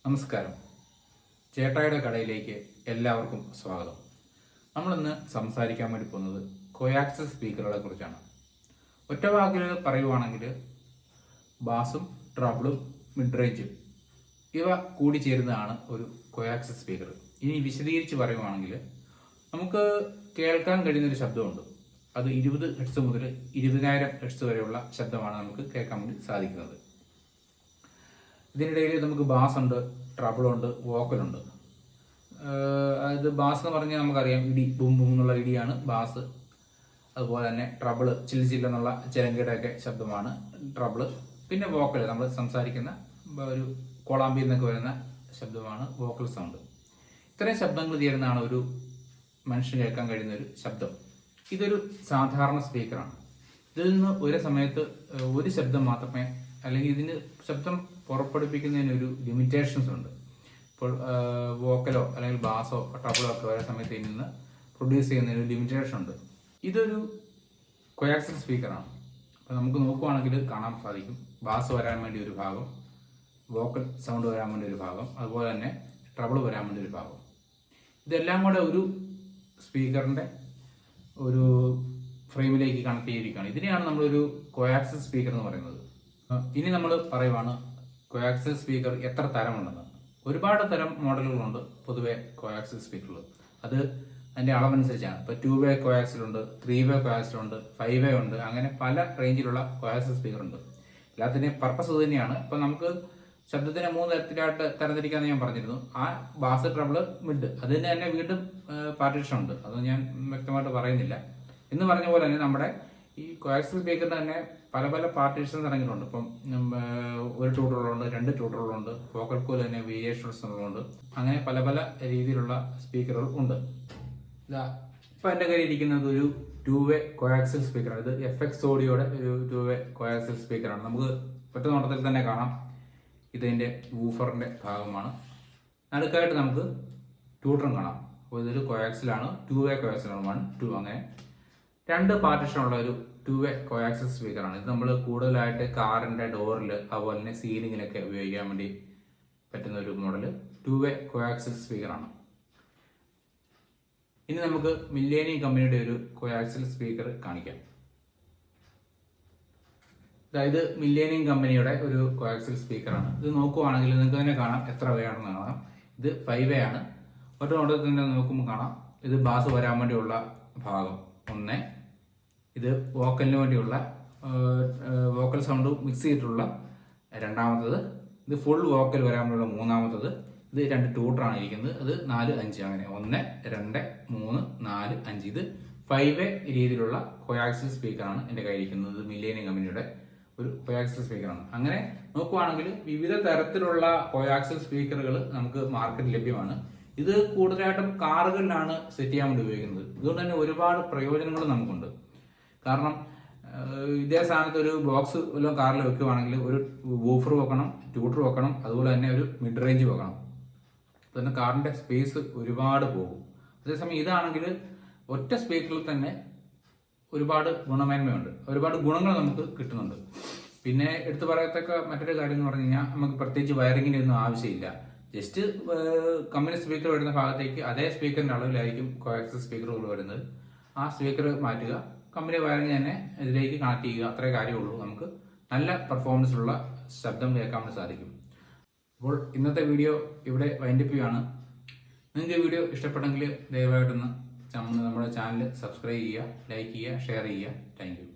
നമസ്കാരം. ചേട്ടായുടെ കടയിലേക്ക് എല്ലാവർക്കും സ്വാഗതം. നമ്മളിന്ന് സംസാരിക്കാൻ വേണ്ടി പോകുന്നത് കോയാക്സിൽ സ്പീക്കറുകളെ കുറിച്ചാണ്. ഒറ്റ വാക്കിൽ പറയുവാണെങ്കിൽ ബാസും ട്രബിളും മിഡ് റേഞ്ചും ഇവ കൂടിച്ചേരുന്നതാണ് ഒരു കോയാക്സിൽ സ്പീക്കർ. ഇനി വിശദീകരിച്ച് പറയുവാണെങ്കിൽ നമുക്ക് കേൾക്കാൻ കഴിയുന്നൊരു ശബ്ദമുണ്ട്. അത് 20 ഹെർട്സ് മുതൽ 20,000 ഹെർട്സ് വരെയുള്ള ശബ്ദമാണ് നമുക്ക് കേൾക്കാൻ വേണ്ടി സാധിക്കുന്നത്. ഇതിനിടയിൽ നമുക്ക് ബാസ് ഉണ്ട്, ട്രബിളുണ്ട്, വോക്കലുണ്ട്. അതായത് ബാസ് എന്ന് പറഞ്ഞാൽ നമുക്കറിയാം ഇടി, ബും ബും എന്നുള്ള ഇടിയാണ് ബാസ്. അതുപോലെ തന്നെ ട്രബിള് ചില്ല് ചില്ല് എന്നുള്ള ചിലങ്കയുടെയൊക്കെ ശബ്ദമാണ് ട്രബിള്. പിന്നെ വോക്കൽ നമ്മൾ സംസാരിക്കുന്ന ഒരു കോളാമ്പി എന്നൊക്കെ വരുന്ന ശബ്ദമാണ് വോക്കൽ സൗണ്ട്. ഇത്രയും ശബ്ദങ്ങൾ ചേരുന്നതാണ് ഒരു മനുഷ്യന് കേൾക്കാൻ കഴിയുന്ന ഒരു ശബ്ദം. ഇതൊരു സാധാരണ സ്പീക്കറാണ്. ഇതിൽ നിന്ന് ഒരു സമയത്ത് ഒരു ശബ്ദം മാത്രമേ, അല്ലെങ്കിൽ ഇതിന് ശബ്ദം പുറപ്പെടുപ്പിക്കുന്നതിന് ഒരു ലിമിറ്റേഷൻസ് ഉണ്ട്. ഇപ്പോൾ വോക്കലോ അല്ലെങ്കിൽ ബാസോ ട്രബിളോ ഒക്കെ ഒരേ സമയത്ത് ഇതിൽ നിന്ന് പ്രൊഡ്യൂസ് ചെയ്യുന്നതിന് ഒരു ലിമിറ്റേഷൻ ഉണ്ട്. ഇതൊരു കോയാക്സിൽ സ്പീക്കറാണ്. അപ്പോൾ നമുക്ക് നോക്കുവാണെങ്കിൽ കാണാൻ സാധിക്കും ബാസ് വരാൻ വേണ്ടി ഒരു ഭാഗം, വോക്കൽ സൗണ്ട് വരാൻ വേണ്ടി ഒരു ഭാഗം, അതുപോലെ തന്നെ ട്രബിൾ വരാൻ വേണ്ടി ഒരു ഭാഗം. ഇതെല്ലാം കൂടെ ഒരു സ്പീക്കറിൻ്റെ ഒരു ഫ്രെയിമിലേക്ക് കണക്ട് ചെയ്തിരിക്കുകയാണ്. ഇതിനെയാണ് നമ്മളൊരു കോയാക്സിൽ സ്പീക്കർ എന്ന് പറയുന്നത്. ഇനി നമ്മൾ പറയുവാണ് കോയാക്സിൽ സ്പീക്കർ എത്ര തരമുണ്ടെന്ന്. ഒരുപാട് തരം മോഡലുകളുണ്ട് പൊതുവെ കോയാക്സിൽ സ്പീക്കറിൽ. അത് അതിൻ്റെ അളവനുസരിച്ചാണ്. ഇപ്പോൾ 2 വേ കോയാക്സിലുണ്ട്, 3 വേ കോയാക്സിലുണ്ട്, 5 വേ ഉണ്ട്. അങ്ങനെ പല റേഞ്ചിലുള്ള കോയാക്സിൽ സ്പീക്കറുണ്ട്. എല്ലാത്തിൻ്റെയും പർപ്പസ് ഇത് തന്നെയാണ്. ഇപ്പോൾ നമുക്ക് ശബ്ദത്തിനെ 3 തരത്തിലായിട്ട് തരംതിരിക്കാമെന്ന് ഞാൻ പറഞ്ഞിരുന്നു. ആ ബാസ്, ട്രബിള്, മിഡ്, അതിന് തന്നെ വീണ്ടും പാർട്ടീഷൻ ഉണ്ട്. അത് ഞാൻ വ്യക്തമായിട്ട് പറയുന്നില്ല. എന്ന് പറഞ്ഞ പോലെ തന്നെ നമ്മുടെ ഈ കോയാക്സിൽ സ്പീക്കറിന് തന്നെ പല പല പാർട്ടീഷൻസ് ഇറങ്ങിയിട്ടുണ്ട്. ഇപ്പം 1 ട്യൂട്ടറുകളുണ്ട്, 2 ട്യൂട്ടറുകളുണ്ട്, വോക്കൽ കോയിൽ തന്നെ വേരിയേഷൻസ് ഉള്ളതുണ്ട്. അങ്ങനെ പല പല രീതിയിലുള്ള സ്പീക്കറുകൾ ഉണ്ട്. ഇപ്പം എൻ്റെ കയ്യിൽ ഇരിക്കുന്നത് ഒരു 2 വേ കോയാക്സിൽ സ്പീക്കറാണ്. ഇത് FX ഓഡിയോയുടെ ഒരു 2 വേ കോയാക്സിൽ സ്പീക്കറാണ്. നമുക്ക് ഒറ്റ നോട്ടത്തിൽ തന്നെ കാണാം ഇതിൻ്റെ വൂഫറിൻ്റെ ഭാഗമാണ്. നടുക്കായിട്ട് നമുക്ക് ട്യൂട്ടറും കാണാം. അപ്പോൾ ഇതൊരു കോയാക്സിലാണ്, 2 വേ കോയാക്സിലാണ്. 1, 2 അങ്ങനെ 2 പാർട്ടീഷനുള്ള ഒരു 2 വേ കോയാക്സിൽ സ്പീക്കറാണ്. ഇത് നമ്മൾ കൂടുതലായിട്ട് കാറിൻ്റെ ഡോറിൽ, അതുപോലെ തന്നെ സീലിങ്ങിലൊക്കെ ഉപയോഗിക്കാൻ വേണ്ടി പറ്റുന്ന ഒരു മോഡൽ 2 വേ കോയാക്സിൽ സ്പീക്കറാണ്. ഇനി നമുക്ക് മില്ലേനിയം കമ്പനിയുടെ ഒരു കോയാക്സിൽ സ്പീക്കർ കാണിക്കാം. അതായത് മില്ലേനിയം കമ്പനിയുടെ ഒരു കോയാക്സിൽ സ്പീക്കറാണ്. ഇത് നോക്കുവാണെങ്കിൽ നിങ്ങൾക്ക് തന്നെ കാണാം എത്ര വേ ആണെന്ന് കാണാം. ഇത് 5 വേ ആണ്. ഒറ്റ നോട്ടത്തിൽ തന്നെ നോക്കുമ്പോൾ കാണാം ഇത് ബാസ് വരാൻ വേണ്ടിയുള്ള ഭാഗം 1, ഇത് വോക്കലിന് വേണ്ടിയുള്ള വോക്കൽ സൗണ്ട് മിക്സ് ചെയ്തിട്ടുള്ള 2ാമത്തത്, ഇത് ഫുൾ വോക്കൽ വരാൻ വേണ്ടിയുള്ള 3ാമത്തത്, ഇത് 2 ട്യൂട്ടറാണ് ഇരിക്കുന്നത്. അത് 4, 5 അങ്ങനെ 1, 2, 3, 4, 5. ഇത് 5 വേ രീതിയിലുള്ള കോയാക്സിൽ സ്പീക്കറാണ് എൻ്റെ കയ്യിരിക്കുന്നത്. മില്ലേനിയം കമ്പനിയുടെ ഒരു കോയാക്സിൽ സ്പീക്കറാണ്. അങ്ങനെ നോക്കുവാണെങ്കിൽ വിവിധ തരത്തിലുള്ള കോയാക്സിൽ സ്പീക്കറുകൾ നമുക്ക് മാർക്കറ്റിൽ ലഭ്യമാണ്. ഇത് കൂടുതലായിട്ടും കാറുകളിലാണ് സെറ്റ് ചെയ്യാൻ വേണ്ടി ഉപയോഗിക്കുന്നത്. ഇതുകൊണ്ട് തന്നെ ഒരുപാട് പ്രയോജനങ്ങൾ നമുക്കുണ്ട്. കാരണം ഇതേ സ്ഥാനത്ത് ഒരു ബോക്സ് വല്ലതും കാറിൽ വെക്കുകയാണെങ്കിൽ ഒരു വൂഫർ വെക്കണം, ട്യൂട്ടർ വെക്കണം, അതുപോലെ തന്നെ ഒരു മിഡ് റേഞ്ച് വെക്കണം. അതുതന്നെ കാറിൻ്റെ സ്പേസ് ഒരുപാട് പോകും. അതേസമയം ഇതാണെങ്കിൽ ഒറ്റ സ്പീക്കറിൽ തന്നെ ഒരുപാട് ഗുണമേന്മയുണ്ട്, ഒരുപാട് ഗുണങ്ങൾ നമുക്ക് കിട്ടുന്നുണ്ട്. പിന്നെ എടുത്തു പറയത്തക്ക മറ്റൊരു കാര്യം എന്ന് പറഞ്ഞു കഴിഞ്ഞാൽ നമുക്ക് പ്രത്യേകിച്ച് വയറിങ്ങിൻ്റെ ഒന്നും ആവശ്യമില്ല. ജസ്റ്റ് കമ്പനി സ്പീക്കർ വരുന്ന ഭാഗത്തേക്ക് അതേ സ്പീക്കറിൻ്റെ അളവിലായിരിക്കും കോയാക്സിൽ സ്പീക്കറുകൾ വരുന്നത്. ആ സ്പീക്കർ മാറ്റുക, കമ്പനി വയറിങ് തന്നെ ഇതിലേക്ക് കണക്ട് ചെയ്യുക, അത്രേ കാര്യമുള്ളൂ. നമുക്ക് നല്ല പെർഫോമൻസിലുള്ള ശബ്ദം കേൾക്കാൻ വേണ്ടി സാധിക്കും. അപ്പോൾ ഇന്നത്തെ വീഡിയോ ഇവിടെ വൈൻഡപ്പ് ചെയ്യുകയാണ്. നിങ്ങൾക്ക് ഈ വീഡിയോ ഇഷ്ടപ്പെട്ടെങ്കിൽ ദയവായിട്ടൊന്ന് നമ്മുടെ ചാനൽ സബ്സ്ക്രൈബ് ചെയ്യുക, ലൈക്ക് ചെയ്യുക, ഷെയർ ചെയ്യുക. Thank you.